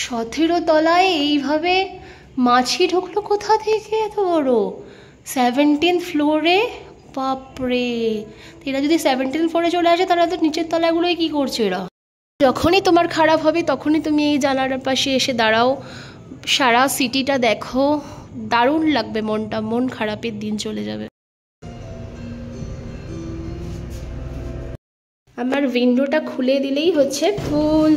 17 তলায় এইভাবে মাছি ঢুকলো কোথা থেকে এত বড়? 17th ফ্লোরে? বাপরে, এরা যদি 17th ফ্লোরে চলে আসে তাহলে তো নিচের তলাগুলোই কি করছে এরা? যখনই তোমার খারাপ হবে তখনই তুমি এই জানালার পাশে এসে দাঁড়াও, সারা সিটিটা দেখো, দারুণ লাগবে, মন খারাপের দিন চলে যাবে। আমার উইন্ডোটা খুলে দিলেই হচ্ছে ফুল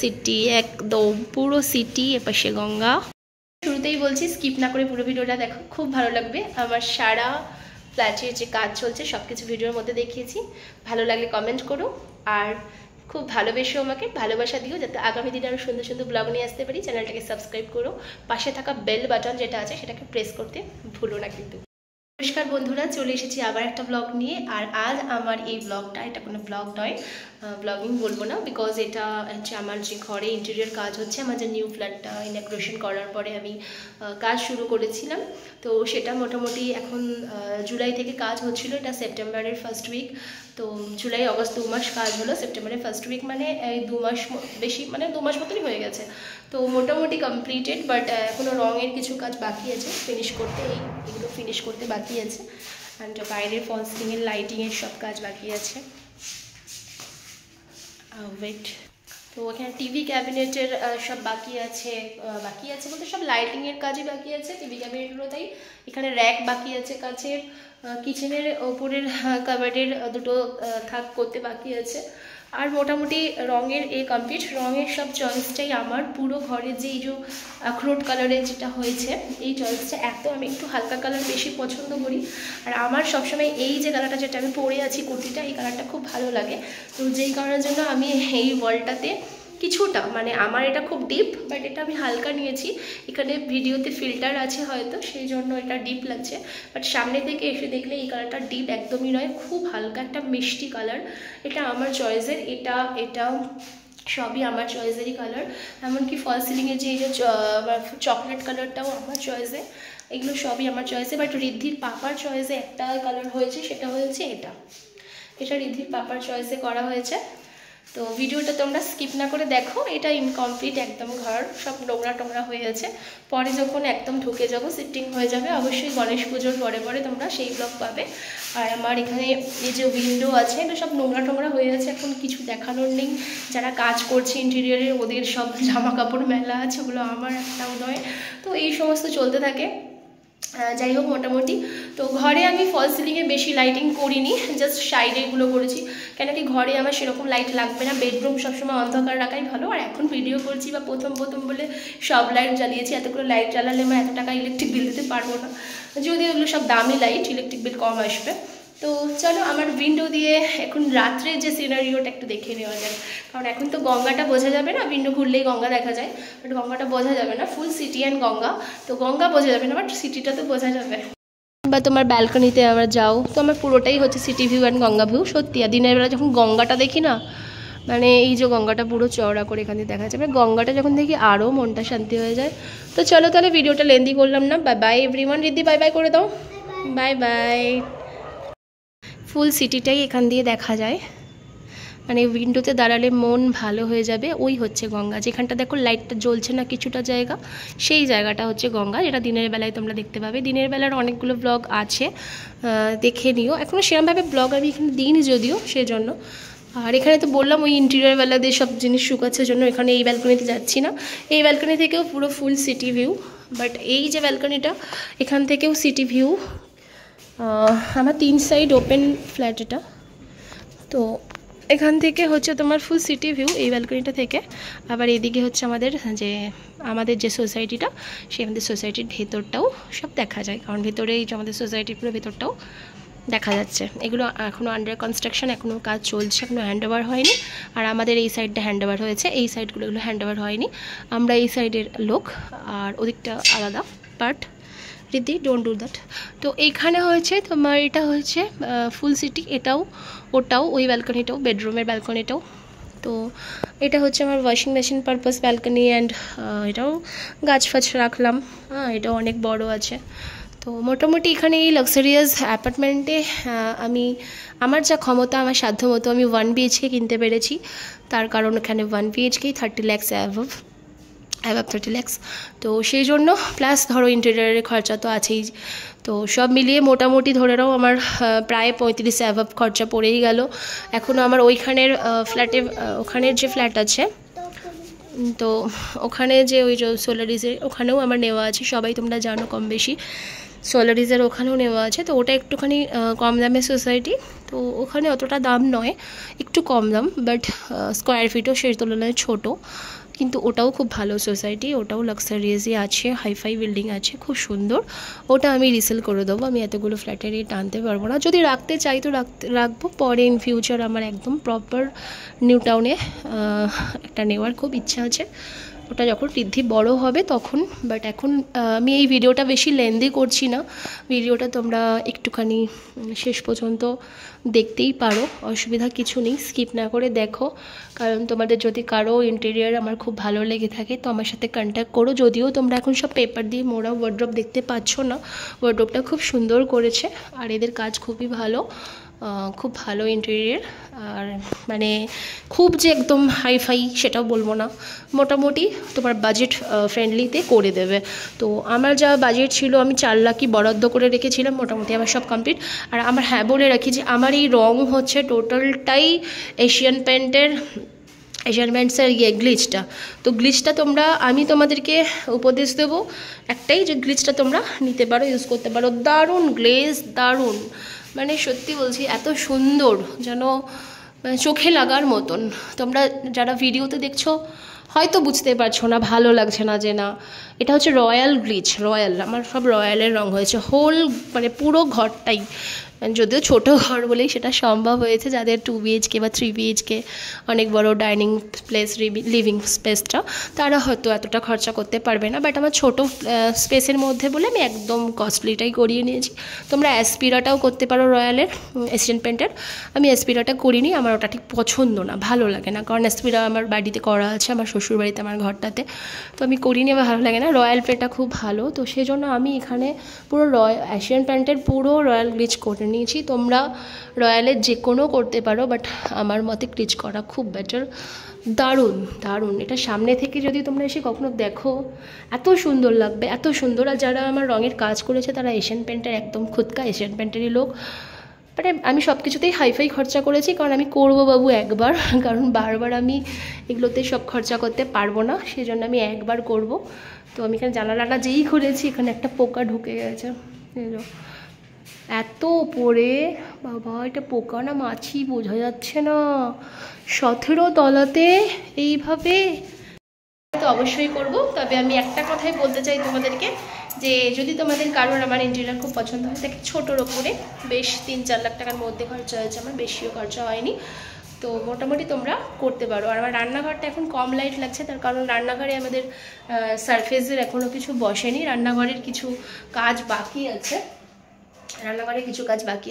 সিটি, একদম পুরো সিটি, এপাশে গঙ্গা। শুরুতেই বলছি স্কিপ না করে পুরো ভিডিওটা দেখো, খুব ভালো লাগবে। আমার সারা ফ্ল্যাটের যে কাজ চলছে সব কিছু ভিডিওর মধ্যে দেখিয়েছি। ভালো লাগলে কমেন্ট করো, আর খুব ভালোবেসো আমাকে, ভালোবাসা দিও যাতে আগামী দিনে আরও সুন্দর সুন্দর ব্লগ নিয়ে আসতে পারি। চ্যানেলটাকে সাবস্ক্রাইব করো, পাশে থাকা বেল বাটন যেটা আছে সেটাকে প্রেস করতে ভুলো না কিন্তু। নমস্কার বন্ধুরা, চলে এসেছি আবার একটা ব্লগ নিয়ে। আর আজ আমার এই ব্লগটা, এটা কোনো ব্লগ নয়, ব্লগিং বলবো না, বিকজ এটা হচ্ছে আমার যে ঘরে ইন্টেরিয়র কাজ হচ্ছে, আমার যে নিউ ফ্ল্যাটটা ইনগ্রেশন করার পরে আমি কাজ শুরু করেছিলাম। তো সেটা মোটামুটি এখন জুলাই থেকে কাজ হচ্ছিল, এটা সেপ্টেম্বরের ফার্স্ট উইক। তো জুলাই আগস্ট 2 মাস কাজ হলো, সেপ্টেম্বরের ফার্স্ট উইক মানে এই 2 মাস বেশি, মানে 2 মাস মতনই হয়ে গেছে। তো মোটামুটি কমপ্লিটেড, বাট এখনও রঙের কিছু কাজ বাকি আছে ফিনিশ করতে, এইগুলো ফিনিশ করতে বাকি আছে। অ্যান্ড বাইরের ফল সিলিংয়ের লাইটিংয়ের সব কাজ বাকি আছে। ওয়েট, তো এখানে টিভি ক্যাবিনেটের সব বাকি আছে বলতে সব লাইটিংয়ের কাজই বাকি আছে, টিভি ক্যাবিনেটগুলো। তাই এখানে র্যাক বাকি আছে কাচের, কিচেনের ওপরের কাবার্ডের দুটো থাক করতে বাকি আছে। আর মোটামুটি রঙের কমপ্লিট, রঙের সব চয়েসটাই আমার। পুরো ঘরে যে এই যে আখরোট কালারের যেটা হয়েছে, এই চয়েসটা আমি একটু হালকা কালার বেশি পছন্দ করি। আর আমার সবসময় এই যে কালারটা যেটা আমি পরে আছি কুর্তিটা, এই কালারটা খুব ভালো লাগে। তো যেই কারণের জন্য আমি এই ওয়ালটাতে কিছুটা, মানে আমার এটা খুব ডিপ, বাট এটা আমি হালকা নিয়েছি। এখানে ভিডিওতে ফিল্টার আছে হয়তো, সেই জন্য এটা ডিপ লাগছে, বাট সামনে থেকে এসে দেখলে এই কালারটা ডিপ একদমই নয়, খুব হালকা একটা মিষ্টি কালার। এটা আমার চয়েসের, এটা সবই আমার চয়েসেরই কালার। এমনকি ফল সিলিংয়ের যে এই যে চকলেট কালারটাও আমার চয়েসে, এগুলো সবই আমার চয়েসে। বাট ঋদ্ধির পাপার চয়েসে একটা কালার হয়েছে, সেটা হয়েছে এটা ঋদ্ধির পাপার চয়েসে করা হয়েছে। তো ভিডিওটা তোমরা স্কিপ না করে দেখো। এটা ইনকমপ্লিট একদম, ঘর সব নোংরা হয়ে আছে। পরে যখন একদম ঢুকে যাবো, শিফটিং হয়ে যাবে, অবশ্যই গণেশ পুজোর পরে তোমরা সেই ব্লগ পাবে। আর আমার এখানে এই যে উইন্ডো আছে, এটা সব নোংরা হয়ে আছে, এখন কিছু দেখানোর নেই। যারা কাজ করছে ইন্টেরিয়রে ওদের সব জামা কাপড় মেলা আছে, ওগুলো আমার একটাও নয়। তো এই সমস্ত চলতে থাকে। যাই হোক, মোটামুটি তো ঘরে আমি ফল সিলিংয়ে বেশি লাইটিং করিনি, জাস্ট সাইডে এগুলো করেছি, কেন কি ঘরে আমার সেরকম লাইট লাগবে না, বেডরুম সবসময় অন্ধকার রাখাই ভালো। আর এখন ভিডিও করছি বা প্রথম বলে সব লাইট জ্বালিয়েছি, এতগুলো লাইট জ্বালালে আমি এত টাকা ইলেকট্রিক বিল দিতে পারবো না, যদিও এগুলো সব দামি লাইট, ইলেকট্রিক বিল কম আসবে। তো চলো আমার উইন্ডো দিয়ে এখন রাত্রে যে সিনারিওটা একটু দেখে নেওয়া যায়, কারণ এখন তো গঙ্গাটা বোঝা যাবে না, উইন্ডো খুললেই গঙ্গা দেখা যায়, বাট গঙ্গাটা বোঝা যাবে না, ফুল সিটি অ্যান্ড গঙ্গা। তো গঙ্গা বোঝা যাবে না, বাট সিটিটা তো বোঝা যাবে। বা তোমার ব্যালকনিতে আবার যাও, তো আমার পুরোটাই হচ্ছে city view and Ganga view. সত্যি, আর দিনের বেলা যখন গঙ্গাটা দেখি না, মানে এই যে গঙ্গাটা পুরো চওড়া করে এখান থেকে দেখা যাচ্ছে, মানে গঙ্গাটা যখন দেখি আরও মনটা শান্তি হয়ে যায়। তো চলো তাহলে ভিডিওটা লেন্দি করলাম না, bye bye everyone. Riddhi bye bye করে দাও, বাই বাই। ফুল সিটিটাই এখান দিয়ে দেখা যায়, মানে উইন্ডোতে দাঁড়ালে মন ভালো হয়ে যাবে। ওই হচ্ছে গঙ্গা, যেখানটা দেখো লাইটটা জ্বলছে না কিছুটা জায়গা, সেই জায়গাটা হচ্ছে গঙ্গা, যেটা দিনের বেলায় তোমরা দেখতে পাবে। দিনের বেলার অনেকগুলো ব্লগ আছে, দেখে নিও। এখনও সেরকমভাবে ব্লগ আমি এখানে দিইনি যদিও, সেজন্য। আর এখানে তো বললাম ওই ইন্টেরিয়র বেলা দিয়ে সব জিনিস শুকাচ্ছে জন্য এখানে এই ব্যালকনিতে যাচ্ছি না। এই ব্যালকনি থেকেও পুরো ফুল সিটি ভিউ, বাট এই যে ব্যালকনিটা, এখান থেকেও সিটি ভিউ। আমার 3 সাইড ওপেন ফ্ল্যাট এটা, তো এখান থেকে হচ্ছে তোমার ফুল সিটি ভিউ এই ব্যালকনিটা থেকে। আবার এদিকে হচ্ছে আমাদের যে সোসাইটিটা, সেই আমাদের সোসাইটির ভেতরটাও সব দেখা যায়, কারণ ভেতরে এই যে আমাদের সোসাইটির পুরো ভেতরটাও দেখা যাচ্ছে। এগুলো এখনও আন্ডার কনস্ট্রাকশন, এখনও কাজ চলছে, এখনও হ্যান্ডওভার হয়নি। আর আমাদের এই সাইডটা হ্যান্ডওভার হয়েছে, এই সাইডগুলো এগুলো হ্যান্ডওভার হয়নি। আমরা এই সাইডের লোক, আর ওদিকটা আলাদা part. Riddhi don't do that. তো এইখানে হয়েছে তোমার, এটা হচ্ছে ফুল সিটি, ওটাও ওই ব্যালকনিটাও, বেডরুমের ব্যালকনিটাও। তো এটা হচ্ছে আমার washing machine purpose balcony, and এটাও গাছ ফাছ রাখলাম, এটাও অনেক বড় আছে। তো মোটামুটি এখানে এই লাক্সারিয়াস অ্যাপার্টমেন্টে আমার যা ক্ষমতা, আমার সাধ্য মতো আমি 1 BHK কিনতে পেরেছি। তার কারণ এখানে 1 BHK 30 lakhs অ্যাভাব 30 lakhs, তো সেই জন্য প্লাস ধরো ইন্টেরিয়ারের খরচা তো আছেই। তো সব মিলিয়ে মোটামুটি ধরে নাও আমার প্রায় 35 অ্যাভাব খরচা পড়েই গেল। এখনও আমার ওইখানের ফ্ল্যাটে, ওখানের যে ফ্ল্যাট আছে, তো ওখানে যে ওই যে সোলারিজের ওখানেও আমার নেওয়া আছে, সবাই তোমরা জানো কম বেশি সোলারিজের ওখানেও নেওয়া আছে। তো ওটা একটুখানি কম দামের সোসাইটি, তো ওখানে অতটা দাম নয়, একটু কম দাম, বাট স্কোয়ার ফিটও সেই তুলনায় ছোটো, কিন্তু ওটাও খুব ভালো সোসাইটি, ওটাও লাক্সারিয়াসই আছে, হাইফাই বিল্ডিং আছে, খুব সুন্দর। ওটা আমি রিসেল করে দেবো, আমি এতগুলো ফ্ল্যাটের রেট টানতে পারবো না, যদি রাখতে চাই তো রাখবো, পরে ইন ফিউচার আমার একদম প্রপার নিউ টাউনে একটা নেওয়ার খুব ইচ্ছা আছে, ওটা যখন বৃদ্ধি বড় হবে তখন। বাট এখন আমি এই ভিডিওটা বেশি লেন্দি করছি না, ভিডিওটা তোমরা একটুখানি শেষ পর্যন্ত দেখতেই পারো, অসুবিধা কিছু নেই, স্কিপ না করে দেখো। কারণ তোমাদের যদি কারো ইন্টেরিয়ার আমার খুব ভালো লেগে থাকে তো আমার সাথে কন্ট্যাক্ট করো। যদিও তোমরা এখন সব পেপার দিয়ে মোড়া ওয়ার্ড্রপ দেখতে পাচ্ছ না, ওয়ার্ড্রপটা খুব সুন্দর করেছে আর এদের কাজ খুবই ভালো, খুব ভালো ইন্টেরিয়ার। আর মানে খুব যে একদম হাইফাই সেটাও বলবো না, মোটামুটি তোমার বাজেট ফ্রেন্ডলিতে করে দেবে। তো আমার যা বাজেট ছিল আমি 4 লাখই বরাদ্দ করে রেখেছিলাম, মোটামুটি আমার সব কমপ্লিট। আর আমার হ্যাঁ বলে রাখি যে আমার এই রং হচ্ছে টোটালটাই এশিয়ান পেন্টসের গ্লিচটা। তো গ্লিচটা আমি তোমাদেরকে উপদেশ দেবো একটাই, যে গ্লিচটা তোমরা নিতে পারো, ইউজ করতে পারো, দারুণ গ্লেজ, দারুণ, মানে সত্যি বলছি এত সুন্দর যেন চোখে লাগার মতন। তোমরা যারা ভিডিওতে দেখছো হয়তো বুঝতে পারছো না, ভালো লাগছে না, যে না এটা হচ্ছে রয়্যাল গ্লিচ, রয়্যাল, আমার সব রয়্যালের রং হয়েছে, হোল মানে পুরো ঘরটাই, যদিও ছোটো ঘর বলেই সেটা সম্ভব হয়েছে, যাদের 2 BHK বা 3 BHK অনেক বড় ডাইনিং প্লেস, লিভিং স্পেসটা, তারা হয়তো এতটা খরচা করতে পারবে না। বাট আমার ছোটো স্পেসের মধ্যে বলে আমি একদম কস্টলিটাই করিয়ে নিয়েছি। তোমরা অ্যাসপিরাটাও করতে পারো রয়্যালের, এশিয়ান পেন্টের। আমি অ্যাসপিরাটা করিনি, আমার ওটা ঠিক পছন্দ না, ভালো লাগে না, কারণ অ্যাসপিরা আমার বাড়িতে করা আছে, আমার শ্বশুরবাড়িতে আমার ঘরটাতে, তো আমি করিনি, আমার ভালো লাগে না। রয়্যাল পেটা খুব ভালো, তো সেই জন্য আমি এখানে পুরো এশিয়ান পেন্টের পুরো রয়্যাল গ্লিচ করে নিয়েছি। তোমরা রয়্যালের যে কোনো করতে পারো, বাট আমার মতে গ্লিচ করা খুব বেটার, দারুণ দারুণ। এটা সামনে থেকে যদি তোমরা এসে কখনো দেখো এত সুন্দর লাগবে, এত সুন্দর। আর যারা আমার রঙের কাজ করেছে তারা এশিয়ান পেন্টের একদম খুদকা এশিয়ান পেন্টেরই লোক। মানে আমি সব কিছুতেই হাইফাই খরচা করেছি, কারণ আমি করবো বাবু একবার, কারণ বারবার আমি এগুলোতে সব খরচা করতে পারবো না, সেই জন্য আমি একবার করব। তো আমি এখানে জানালাটা যেই খুলেছি এখানে একটা পোকা ঢুকে গেছে, এত পরে বাবা, এটা পোকা না মাছি বোঝা যাচ্ছে না, 17 তলাতে এইভাবে। তো অবশ্যই করব, তবে আমি একটা কথাই বলতে চাই তোমাদেরকে, যে যদি তোমাদের কারোর আমার ইন্টেরিয়ার খুব পছন্দ হয় থাকে, ছোটোর ওপরে বেশ 3-4 লাখ টাকার মধ্যে খরচা হয়েছে, আমার বেশিও খরচা হয়নি, তো মোটামুটি তোমরা করতে পারো। আর আমার রান্নাঘরটা এখন কম লাইট লাগছে, তার কারণ রান্নাঘরে আমাদের সারফেসের এখনও কিছু বসেনি, রান্নাঘরের কিছু কাজ বাকি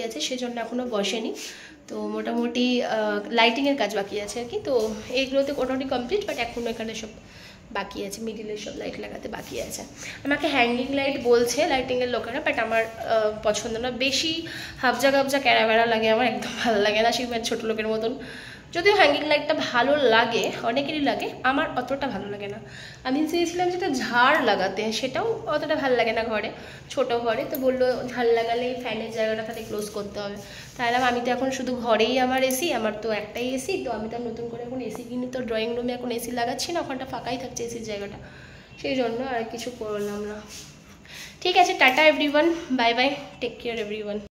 আছে, সেজন্য এখনও বসেনি। তো মোটামুটি লাইটিংয়ের কাজ বাকি আছে আর কি, তো এইগুলোতে মোটামুটি কমপ্লিট, বাট এখনও এখানে সব বাকি আছে, মিডিলের সব লাইট লাগাতে বাকি আছে। আমাকে হ্যাঙ্গিং লাইট বলছে লাইটিংয়ের লোকেরা, বাট আমার পছন্দ না, বেশি হাবজা গাবজা ক্যারামেরা লাগে, আমার একদম ভালো লাগে না, সেই ছোটো লোকের মতন। যদিও হ্যাঙ্গিং লাইটটা ভালো লাগে, অনেকেরই লাগে, আমার অতটা ভালো লাগে না। আমি চেয়েছিলাম যেটা ঝাড় লাগাতে, সেটাও অতটা ভালো লাগে না ঘরে, ছোটো ঘরে, তো বললো ঝাড় লাগালে ফ্যানের জায়গাটা তাহলে ক্লোজ করতে হবে। তাহলে আমি তো এখন শুধু ঘরেই আমার এসি, আমার তো একটাই এসি, তো আমি তো নতুন করে এখন এসি কিনে তো ড্রয়িং রুমে এখন এসি লাগাচ্ছি না, ওখানটা ফাঁকাই থাকছে এসির জায়গাটা, সেই জন্য আর কিছু করলাম না। ঠিক আছে, tata everyone, bye bye, take care everyone.